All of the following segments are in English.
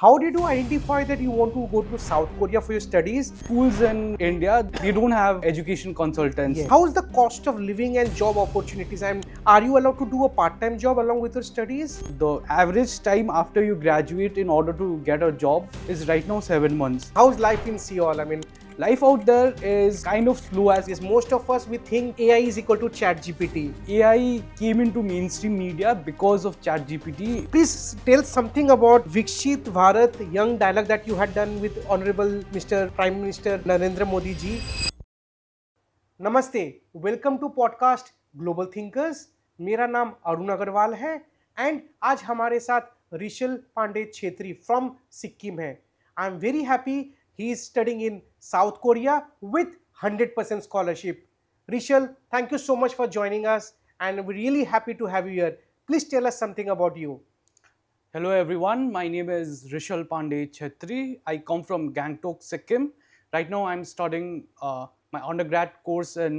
How did you identify that you want to go to South Korea for your studies? Schools in India, they don't have education consultants. Yes. How is the cost of living and job opportunities? And are you allowed to do a part-time job along with your studies? The average time after you graduate in order to get a job is right now 7 months. How's life in Seoul? Life out there is kind of slow as Yes, most of us we think AI is equal to ChatGPT. AI came into mainstream media because of ChatGPT. Please tell something about Vikshit Bharat young dialogue that you had done with Honorable Mr. Prime Minister Narendra Modi ji. नमस्ते, welcome to podcast global thinkers. मेरा नाम अरुण अग्रवाल है and आज हमारे साथ Rishal Pandey Chhetri from Sikkim है। I am very happy he is studying in South Korea with 100% scholarship. Rishal, thank you so much for joining us and we really happy to have you here. Please tell us something about you. Hello everyone, my name is Rishal Pandey Chetri. I come from Gangtok, Sikkim. Right now I'm studying my undergrad course in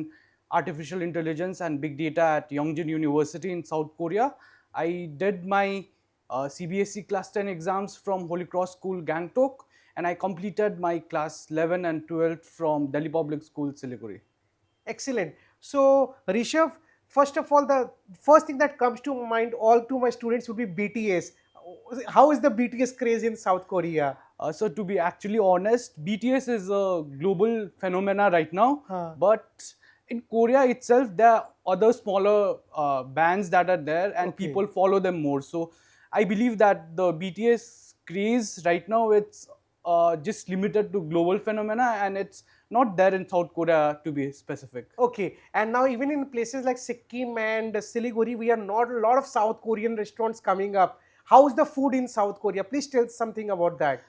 artificial intelligence and big data at Yongjin University in South Korea. I did my CBSE class 10 exams from Holy Cross School, Gangtok, and I completed my class 11 and 12 from Delhi Public School, Siliguri. Excellent. So, Rishabh, first of all, the first thing that comes to mind, all to my students, would be BTS. How is the BTS craze in South Korea? So to be actually honest, BTS is a global phenomena right now. But in Korea itself, there are other smaller bands that are there, and Okay. people follow them more. So I believe that the BTS craze right now, it's just limited to global phenomena, and it's not there in South Korea, to be specific. Okay, and now even in places like Sikkim and Siliguri, we are not a lot of South Korean restaurants coming up. How is the food in South Korea? Please tell something about that.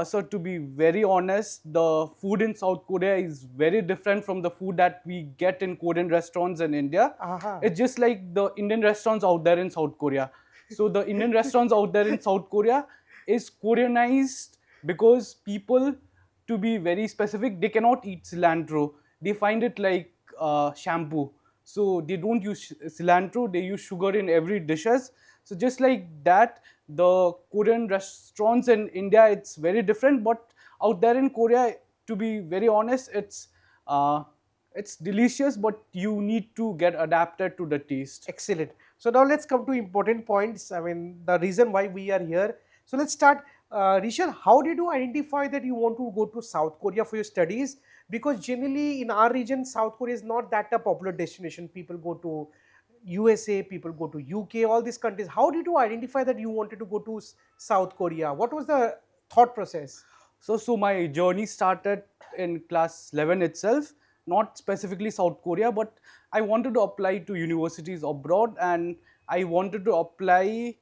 So to be very honest, the food in South Korea is very different from the food that we get in Korean restaurants in India. Aha. It's just like the Indian restaurants out there in South Korea. So the Indian restaurants out there in South Korea is Koreanized because people, to be very specific, they cannot eat cilantro. They find it like shampoo. So they don't use cilantro, they use sugar in every dishes. So just like that, the Korean restaurants in India, it's very different. But out there in Korea, to be very honest, it's delicious, but you need to get adapted to the taste. Excellent. So now let's come to important points. The reason why we are here. So let's start. Rishal, how did you identify that you want to go to South Korea for your studies? Because generally in our region, South Korea is not that a popular destination. People go to USA, people go to UK, all these countries. How did you identify that you wanted to go to South Korea? What was the thought process? So my journey started in class 11 itself, not specifically South Korea, but I wanted to apply to universities abroad, and I wanted to apply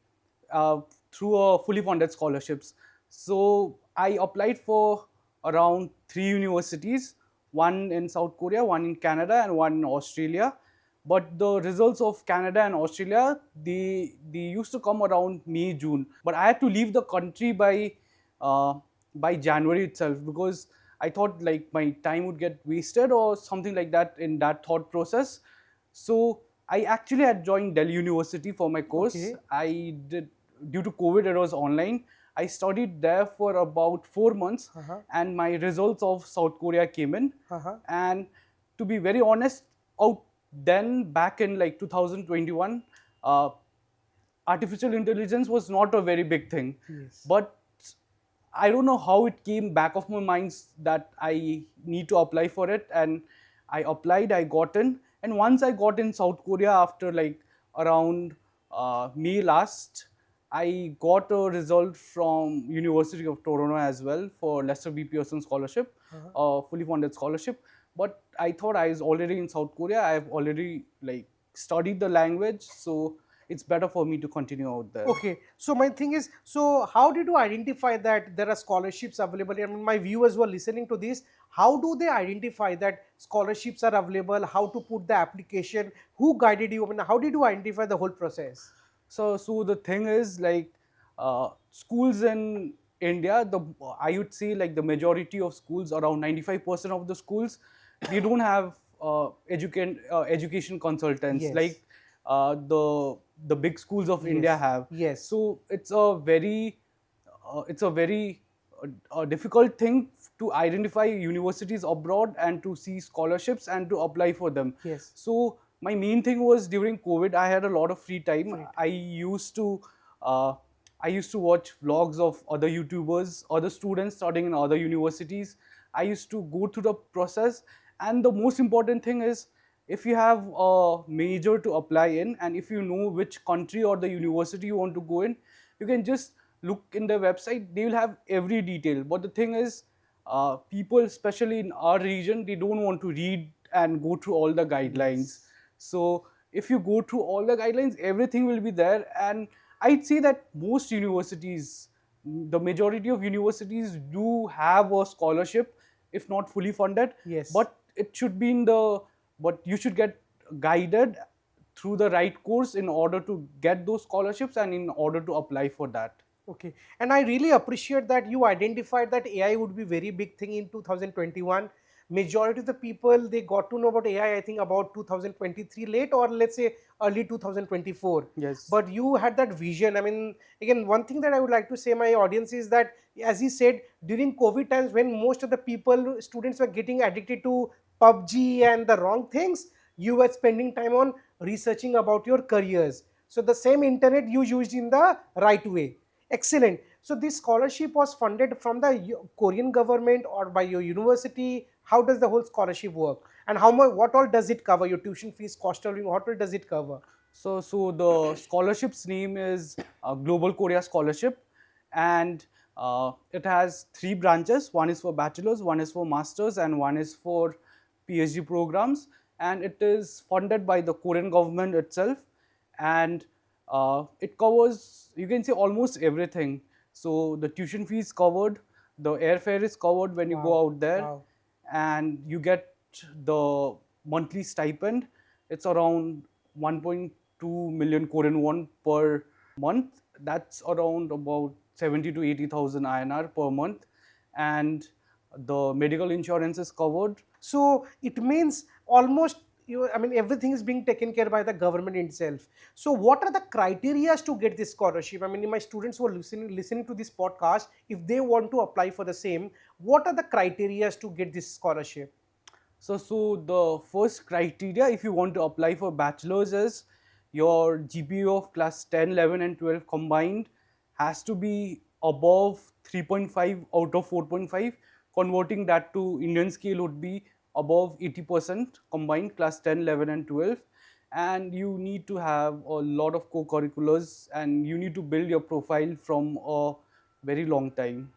through a fully funded scholarships. So I applied for around 3 universities, one in South Korea, one in Canada, and one in Australia. But the results of Canada and Australia, they used to come around May, June. But I had to leave the country by January itself, because I thought like my time would get wasted or something like that in that thought process. So I actually had joined Delhi University for my course. Okay. I did, due to COVID, it was online. I studied there for about 4 months, and my results of South Korea came in. And to be very honest, out then back in like 2021, artificial intelligence was not a very big thing. Yes. But I don't know how it came back of my mind that I need to apply for it, and I applied, I got in. And once I got in South Korea after like around May last, I got a result from University of Toronto as well for Lester B. Pearson scholarship, fully funded scholarship. But I thought I was already in South Korea. I have already like studied the language, so it's better for me to continue out there. Okay. So my thing is, so how did you identify that there are scholarships available? My viewers who are listening to this, how do they identify that scholarships are available? How to put the application? Who guided you? How did you identify the whole process? So the thing is like schools in India, I would say like the majority of schools, around 95% of the schools, they don't have education consultants. Yes. Like the big schools of India have. Yes. So it's a very it's a very difficult thing to identify universities abroad and to see scholarships and to apply for them. Yes. So my main thing was during COVID, I had a lot of free time. Great. Uh, I used to watch vlogs of other YouTubers, other students studying in other universities. I used to go through the process, and the most important thing is, if you have a major to apply in, and if you know which country or the university you want to go in, you can just look in the website. They will have every detail. But the thing is, people, especially in our region, they don't want to read and go through all the guidelines. Yes. So if you go through all the guidelines, everything will be there. And I'd say that most universities, the majority of universities do have a scholarship, if not fully funded. Yes. But it should be in the, but you should get guided through the right course in order to get those scholarships and in order to apply for that. Okay, and I really appreciate that you identified that AI would be very big thing in 2021. Majority of the people, they got to know about AI, I think about 2023 late, or let's say early 2024. Yes. But you had that vision. I mean, again, one thing that I would like to say my audience is that, as he said, during COVID times when most of the people, students were getting addicted to PUBG and the wrong things, you were spending time on researching about your careers. So the same internet you used in the right way. Excellent. So this scholarship was funded from the Korean government or by your university. How does the whole scholarship work? And how much? What all does it cover? Your tuition fees, cost of living. What all does it cover? So the scholarship's name is Global Korea Scholarship, and it has three branches. One is for bachelor's, one is for master's, and one is for PhD programs. And it is funded by the Korean government itself, and it covers, you can say, almost everything. So the tuition fee is covered, the airfare is covered when you Wow. go out there, Wow. and you get the monthly stipend. It's around 1.2 million Korean won per month. That's around about 70 to 80,000 INR per month, and the medical insurance is covered. So it means almost you. I mean, everything is being taken care by the government itself. So what are the criteria to get this scholarship? I mean, my students who are listening to this podcast, if they want to apply for the same, what are the criteria to get this scholarship? So the first criteria, if you want to apply for bachelor's, is your GPA of class 10, 11, and 12 combined has to be above 3.5 out of 4.5. Converting that to Indian scale would be above 80% combined class 10, 11, and 12. And you need to have a lot of co-curriculars, and you need to build your profile from a very long time.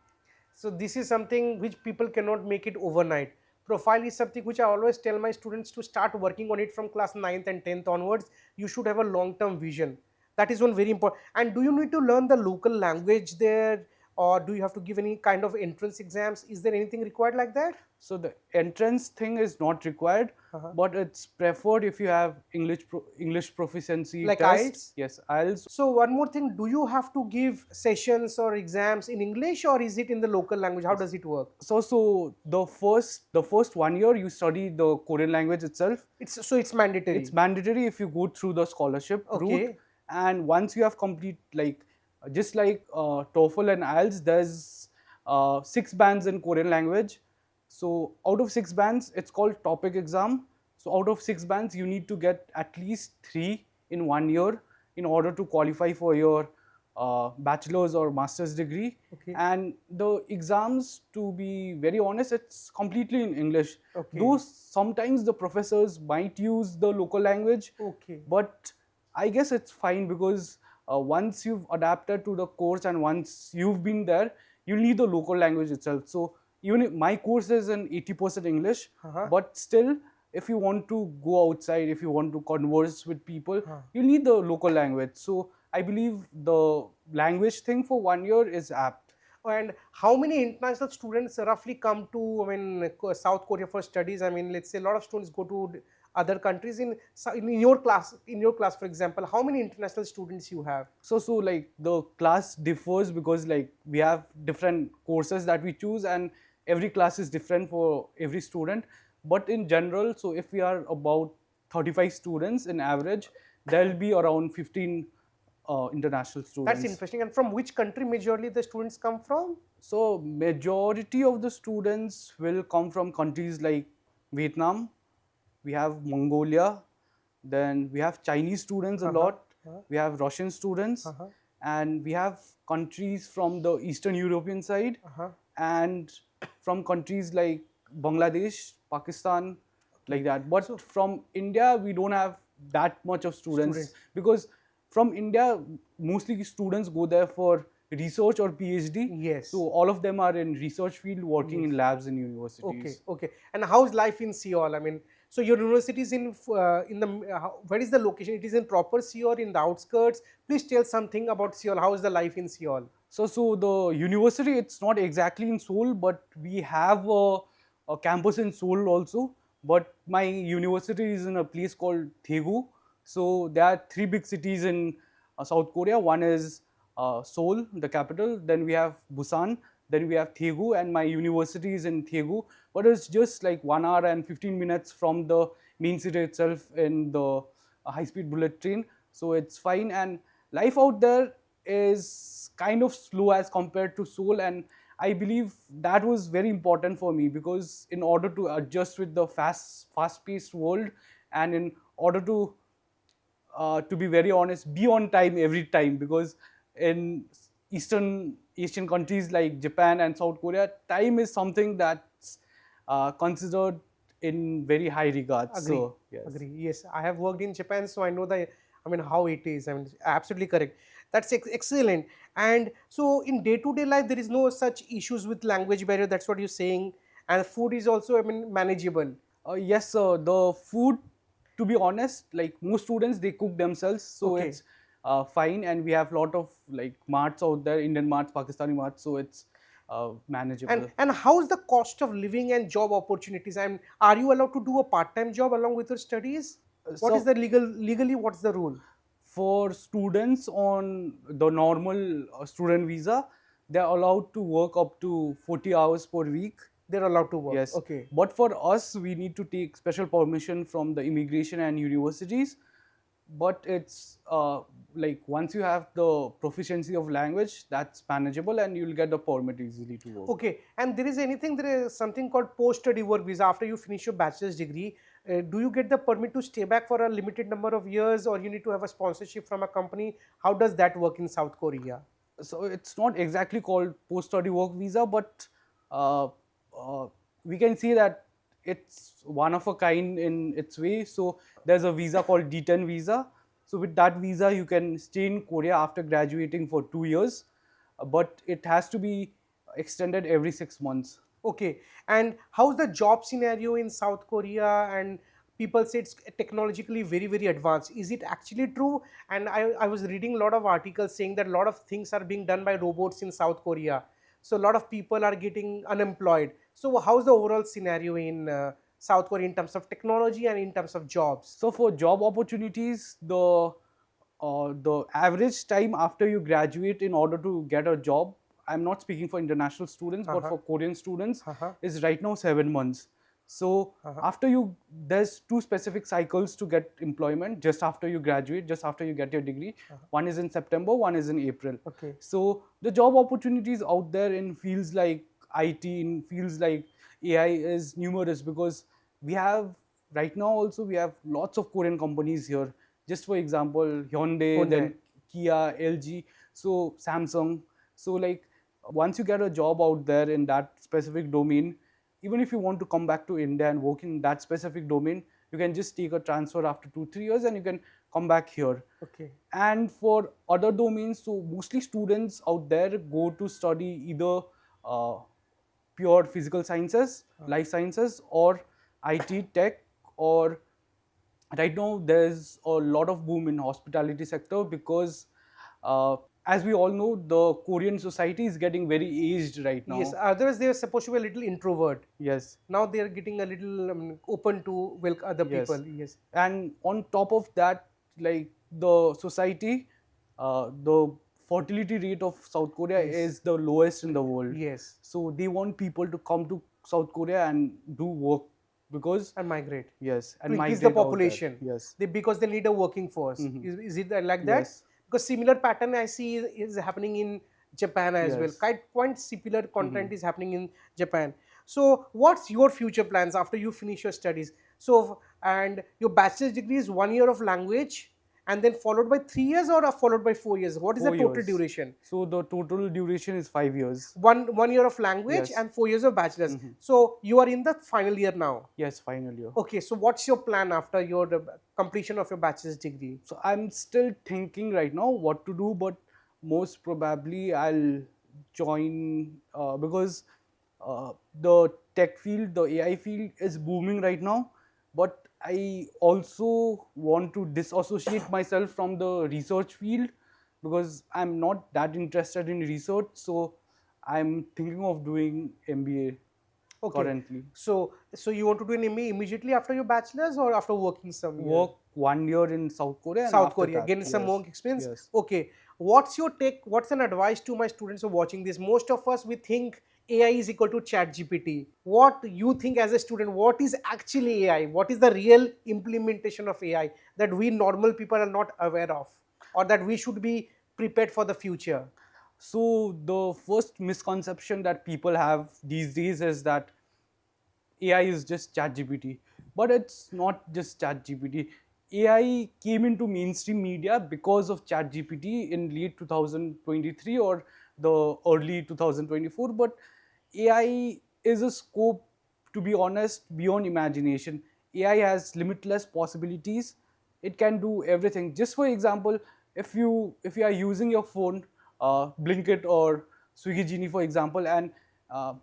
So this is something which people cannot make it overnight. Profile is something which I always tell my students to start working on it from class 9th and 10th onwards. You should have a long-term vision. That is one very important. And do you need to learn the local language there, or do you have to give any kind of entrance exams? Is there anything required like that? So the entrance thing is not required, Uh-huh. but it's preferred if you have English proficiency Like test. IELTS? Yes, IELTS. So one more thing, do you have to give sessions or exams in English, or is it in the local language? How does it work? So the first 1 year you study the Korean language itself. It's mandatory. It's mandatory if you go through the scholarship route. Okay. And once you have complete, like, just like TOEFL and IELTS, there's 6 bands in Korean language. So out of 6 bands, it's called topic exam. So out of 6 bands, you need to get at least 3 in 1 year in order to qualify for your bachelor's or master's degree. Okay. And the exams, to be very honest, it's completely in English. Okay. Though sometimes the professors might use the local language, Okay. but I guess it's fine, because once you've adapted to the course and once you've been there, you need the local language itself. So even if my course is in 80% English, Uh-huh. but still, if you want to go outside, if you want to converse with people, Huh. you need the local language. So I believe the language thing for 1 year is apt. And how many international students roughly come to, I mean, South Korea for studies? I mean, let's say a lot of students go to other countries. In your class, for example, how many international students you have? So like the class differs, because like we have different courses that we choose, and every class is different for every student. But in general, so if we are about 35 students in average, there will be around 15 international That's students. interesting. And from which country majorly the students come from? So majority of the students will come from countries like Vietnam, we have Mongolia, then we have Chinese students a Uh-huh. lot, we have Russian students, Uh-huh. and we have countries from the Eastern European side, Uh-huh. and from countries like Bangladesh, Pakistan, like Okay. that. But So from India, we don't have that much of students, students. because from India, mostly students go there for research or PhD. So Yes. all of them are in research field, working in Yes. labs in Okay. universities. Okay. And how's life in Seoul? I mean, so your university is in the where is the location? It is in proper Seoul, in the outskirts. Please tell something about Seoul. How is the life in Seoul? So the university, it's not exactly in Seoul, but we have a campus in Seoul also. But my university is in a place called Daegu. So there are three big cities in South Korea. One is Seoul, the capital. Then we have Busan. Then we have Daegu, and my university is in Daegu. But it's just like 1 hour and 15 minutes from the main city itself in the high-speed bullet train. So it's fine, and life out there is kind of slow as compared to Seoul, and I believe that was very important for me, because in order to adjust with the fast-paced world, and in order to be very honest, be on time every time, because in Eastern Asian countries like Japan and South Korea, time is something that's considered in very high regards. Agree. So yes. Agree. Yes, I have worked in Japan, so I know the. I mean, how it is. I mean, absolutely correct. That's excellent. And so, in day-to-day life, there is no such issues with language barrier. That's what you're saying. And food is also, I mean, manageable. Yes, sir. The food, to be honest, like most students, they cook themselves, so Okay. it's fine. And we have a lot of like marts out there, Indian marts, Pakistani marts, so it's manageable. And how's the cost of living and job opportunities? And are you allowed to do a part-time job along with your studies? What is So the legally? What's the rule? for students on the normal student visa, they're allowed to work up to 40 hours per week. They're allowed to work. Yes, Okay. but for us, we need to take special permission from the immigration and universities. But it's like once you have the proficiency of language, that's manageable, and you'll get the permit easily to work. Okay, and there is something called post-study work visa. After you finish your bachelor's degree, do you get the permit to stay back for a limited number of years, or you need to have a sponsorship from a company? How does that work in South Korea? So it's not exactly called post-study work visa, but uh, we can say that it's one of a kind in its way. So there's a visa called D10 visa. So with that visa, you can stay in Korea after graduating for 2 years, but it has to be extended every 6 months. Okay, and how's the job scenario in South Korea? And people say it's technologically very, very advanced. Is it actually true? And I was reading a lot of articles saying that a lot of things are being done by robots in South Korea. So a lot of people are getting unemployed. So how's the overall scenario in South Korea in terms of technology and in terms of jobs? So for job opportunities, the average time after you graduate in order to get a job, I'm not speaking for international students, but Uh-huh. for Korean students, Uh-huh. is right now 7 months. So Uh-huh. after there's two specific cycles to get employment. Just after you graduate, just after you get your degree, one is in September, one is in April. Okay. So the job opportunities out there in fields like IT, in fields like AI is numerous, because we have right now also we have lots of Korean companies here. Just for example, Hyundai, Hyundai. then Kia, LG, so Samsung. So like once you get a job out there in that specific domain, even if you want to come back to India and work in that specific domain, you can just take a transfer after 2 3 years and you can come back here. Okay. And for other domains, so mostly students out there go to study either uh, pure physical sciences, life sciences, or IT tech, or right now there's a lot of boom in hospitality sector, because as we all know, the Korean society is getting very aged right Yes, now. otherwise they are supposed to be a little introvert. Yes, Now they are getting a little open to welcome other yes. people. Yes. And on top of that, like the society, the fertility rate of South Korea Yes. is the lowest in the world. Yes. So they want people to come to South Korea and do work, because And migrate yes, to and increase the migrate out there. population. Yes. Because they need a working force. Is it like that? Yes. Because similar pattern I see is happening in Japan as well. Yes. Quite similar Mhm. content is happening in Japan. So what's your future plans after you finish your studies? So and your bachelor's degree is 1 year of language and then followed by 3 years or followed by 4 years? What is the Four total years. duration? So the total duration is 5 years. One year of language Yes. and 4 years of bachelor's. Mhm. So you are in the final year now. Yes, final year. Okay, so what's your plan after your completion of your bachelor's degree? So I'm still thinking right now what to do, but most probably I'll join because the tech field, the AI field is booming right now. But I also want to disassociate myself from the research field because I'm not that interested in research. So I'm thinking of doing MBA Okay, currently. so you want to do an MA immediately after your bachelor's or after working some year? Work 1 year in South Korea, and South after Korea, that, gain some yes, work experience. yes. Okay, what's your take? What's an advice to my students who are watching this? Most of us we think AI is equal to Chat GPT. What you think as a student? What is actually AI? What is the real implementation of AI that we normal people are not aware of, or that we should be prepared for the future? So the first misconception that people have these days is that AI is just ChatGPT, but it's not just ChatGPT. AI came into mainstream media because of ChatGPT in late 2023 or the early 2024. But AI is a scope, to be honest, beyond imagination. AI has limitless possibilities. It can do everything. Just for example, if you are using your phone, Blinkit or Swiggy Genie, for example, and uh,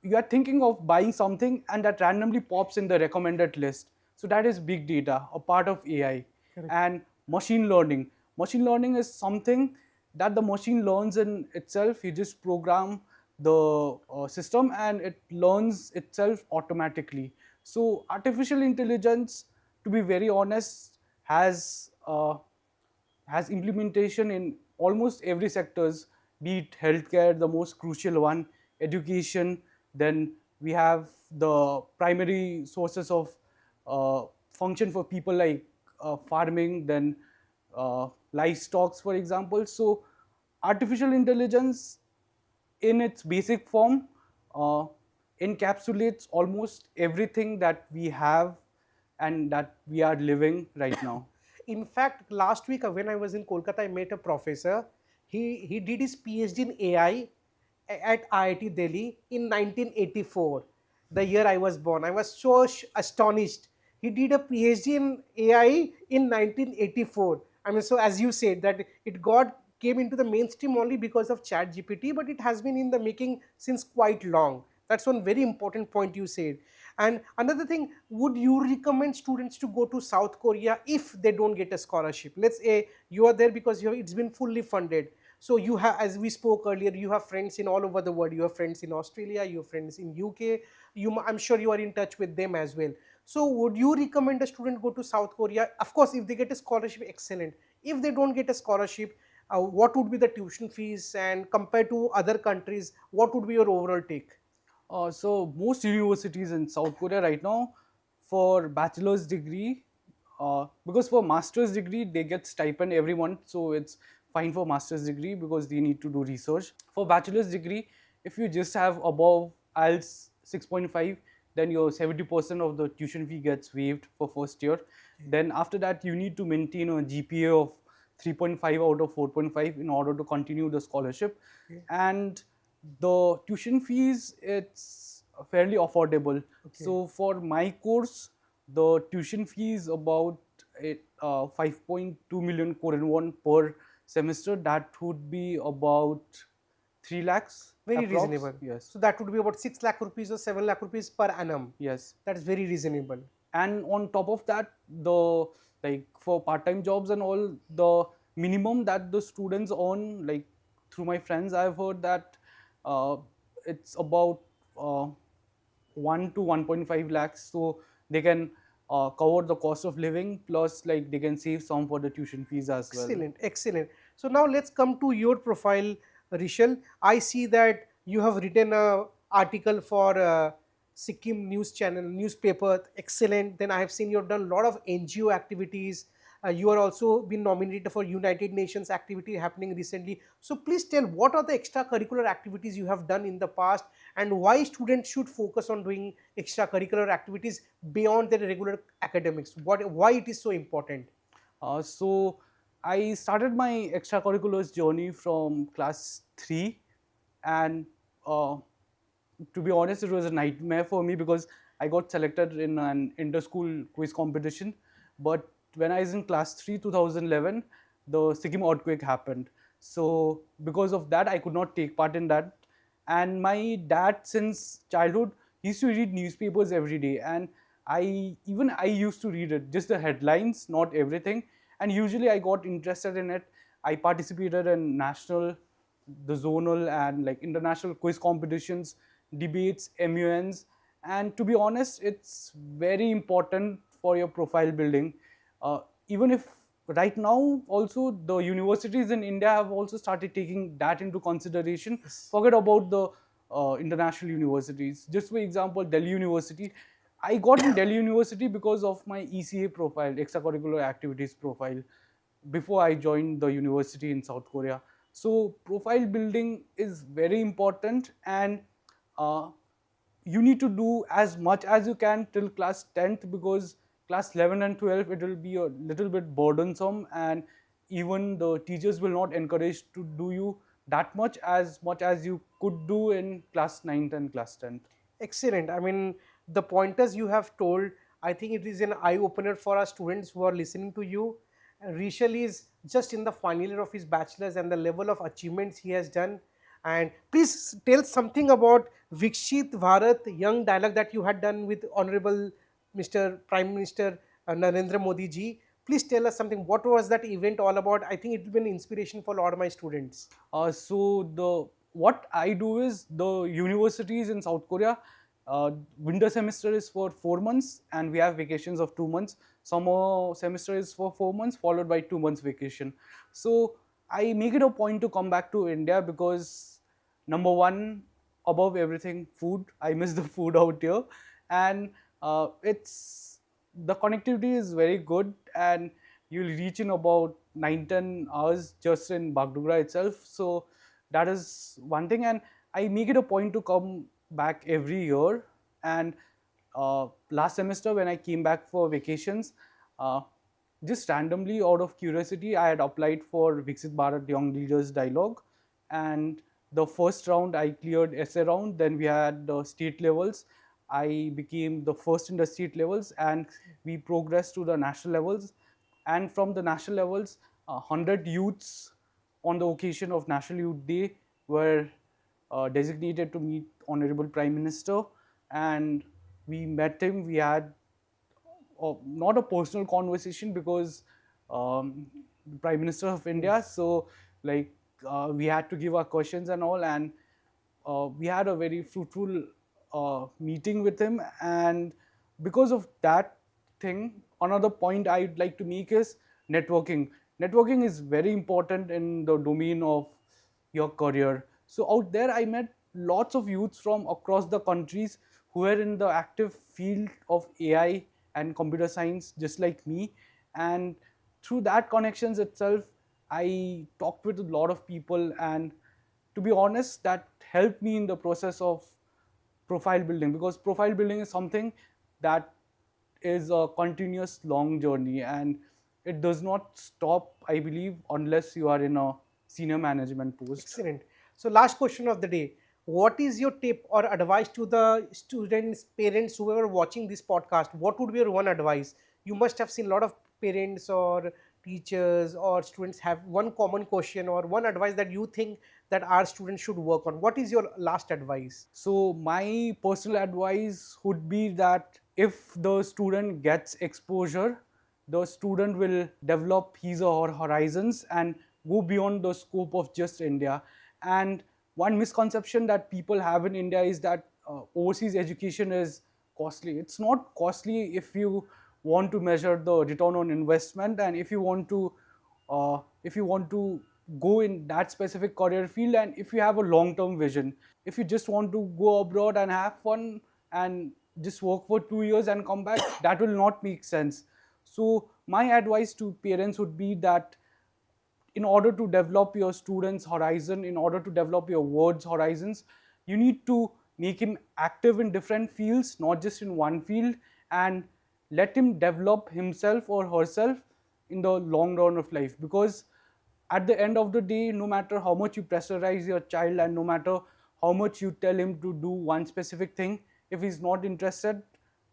you are thinking of buying something and that randomly pops in the recommended list. So that is big data, a part of AI. Correct. And machine learning is something that the machine learns in itself. You just program the system and it learns itself automatically. So artificial intelligence, to be very honest, has implementation in almost every sectors, be it healthcare, the most crucial one, education. Then we have the primary sources of function for people like farming, then livestock, for example. So artificial intelligence in its basic form uh, encapsulates almost everything that we have and that we are living right now. In fact, last week when I was in Kolkata, I met a professor. He did his PhD in AI at IIT Delhi in 1984, the year I was born. I was so astonished. He did a PhD in AI in 1984. I mean, so as you said that it got came into the mainstream only because of Chat GPT, but it has been in the making since quite long. That's one very important point you said. And another thing, would you recommend students to go to South Korea if they don't get a scholarship? Let's say you are there because it's been fully funded. So you have, as we spoke earlier, you have friends in all over the world. You have friends in Australia, you have friends in UK. I'm sure you are in touch with them as well. So would you recommend a student go to South Korea? Of course, if they get a scholarship, excellent. If they don't get a scholarship, what would be the tuition fees, and compared to other countries, what would be your overall take? So most universities in South Korea right now, for bachelor's degree, because for master's degree they get stipend every month, so it's fine for master's degree because they need to do research. For bachelor's degree, if you just have above IELTS 6.5, then your 70% of the tuition fee gets waived for first year. Then after that, you need to maintain a GPA of 3.5 out of 4.5 in order to continue the scholarship. Okay. And the tuition fees, it's fairly affordable. Okay. So for my course, the tuition fee is about 5.2 million Korean won per semester. That would be about 3 lakhs Very approx. reasonable. Yes. So that would be about 6 lakh rupees or 7 lakh rupees per annum. Yes. That is very reasonable. And on top of that, the like for part-time jobs and all, the minimum that the students earn, like through my friends I've heard that uh, it's about uh, 1 to 1.5 lakhs, so they can cover the cost of living, plus like they can save some for the tuition fees as well. Excellent, excellent. So now let's come to your profile, Rishal. I see that you have written a article for Sikkim news channel, newspaper. Excellent. Then I have seen you have done a lot of NGO activities. You are also been nominated for United Nations activity happening recently. So please tell what are the extracurricular activities you have done in the past, and why students should focus on doing extracurricular activities beyond their regular academics. Why it is so important? So I started my extracurriculars journey from class 3, and uh, to be honest, it was a nightmare for me because I got selected in an inter-school quiz competition. But when I was in class 3, 2011, the Sikkim earthquake happened. So because of that, I could not take part in that. And my dad, since childhood, he used to read newspapers every day, and I used to read it, just the headlines, not everything. And usually, I got interested in it. I participated in national, the zonal, and like international quiz competitions, debates, MUNs. And to be honest, it's very important for your profile building. Even if right now also the universities in India have also started taking that into consideration. Yes. Forget about the international universities. Just for example, Delhi University. I got in Delhi University because of my ECA profile, extracurricular activities profile, before I joined the university in South Korea. So profile building is very important, and uh, you need to do as much as you can till class 10th, because class 11 and 12 it will be a little bit burdensome, and even the teachers will not encourage to do you that much as you could do in class 9th and class 10th. Excellent. I mean, the pointers you have told, I think it is an eye opener for our students who are listening to you. Rishal is just in the final year of his bachelor's, and the level of achievements he has done. And please tell something about Vikshit Bharat Young Dialogue that you had done with Honorable Mr. Prime Minister Narendra Modi ji. Please tell us something. What was that event all about? I think it will be an inspiration for a lot of my students. So the what I do is, the universities in South Korea, winter semester is for 4 months, and we have vacations of 2 months. Summer semester is for 4 months, followed by 2 months vacation. So I make it a point to come back to India because, number one, above everything, food. I miss the food out here, and it's the connectivity is very good, and you'll reach in about 9-10 hours just in Bagdogra itself. So that is one thing, and I make it a point to come back every year. And last semester when I came back for vacations, uh, just randomly out of curiosity, I had applied for Viksit Bharat Young Leaders Dialogue, and the first round I cleared essay round. Then we had the state levels. I became the first in the state levels, and we progressed to the national levels. And from the national levels, 100 youths on the occasion of National Youth Day were designated to meet Honorable Prime Minister, and we met him. We had not a personal conversation because the Prime Minister of India. Yes. So like we had to give our questions and all, and we had a very fruitful meeting with him. And because of that thing, another point I'd like to make is networking. Networking is very important in the domain of your career. So out there, I met lots of youths from across the countries who are in the active field of AI and computer science, just like me. And through that connections itself, I talked with a lot of people, and to be honest, that helped me in the process of profile building, because profile building is something that is a continuous long journey, and it does not stop, I believe, unless you are in a senior management post. Excellent. So, last question of the day. What is your tip or advice to the students, parents, whoever watching this podcast? What would be your one advice? You must have seen a lot of parents or teachers or students have one common question or one advice that you think that our students should work on. What is your last advice? So my personal advice would be that if the student gets exposure, the student will develop his or her horizons and go beyond the scope of just India. And one misconception that people have in India is that overseas education is costly. It's not costly if you want to measure the return on investment, and if you want to go in that specific career field, and if you have a long term vision. If you just want to go abroad and have fun and just work for 2 years and come back, that will not make sense. So my advice to parents would be that in order to develop your student's horizon, in order to develop your word's horizons, you need to make him active in different fields, not just in one field, and let him develop himself or herself in the long run of life. Because at the end of the day, no matter how much you pressurize your child and no matter how much you tell him to do one specific thing, if he's not interested,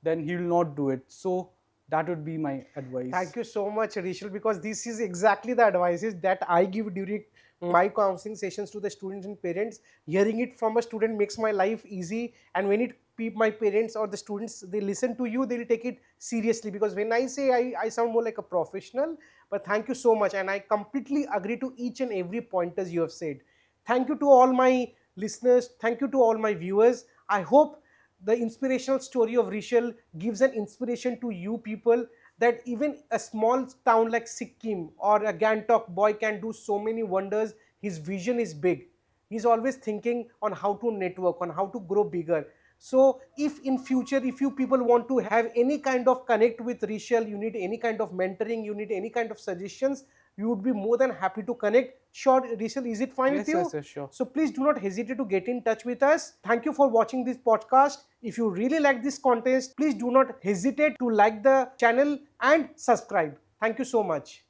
then he will not do it. So that would be my advice. Thank you so much, Rishal, because this is exactly the advices that I give during my counseling sessions to the students and parents. Hearing it from a student makes my life easy, and when my parents or the students, they listen to you, they'll take it seriously, because when I say I sound more like a professional. But thank you so much, and I completely agree to each and every pointers you have said. Thank you to all my listeners. Thank you to all my viewers. I hope the inspirational story of Rishal gives an inspiration to you people, that even a small town like Sikkim or a Gantok boy can do so many wonders. His vision is big. He's always thinking on how to network, on how to grow bigger. So if in future, if you people want to have any kind of connect with Rishal, you need any kind of mentoring, you need any kind of suggestions, you would be more than happy to connect. Sure, Rishal, is it fine with you? Yes, sure. So please do not hesitate to get in touch with us. Thank you for watching this podcast. If you really like this content, please do not hesitate to like the channel and subscribe. Thank you so much.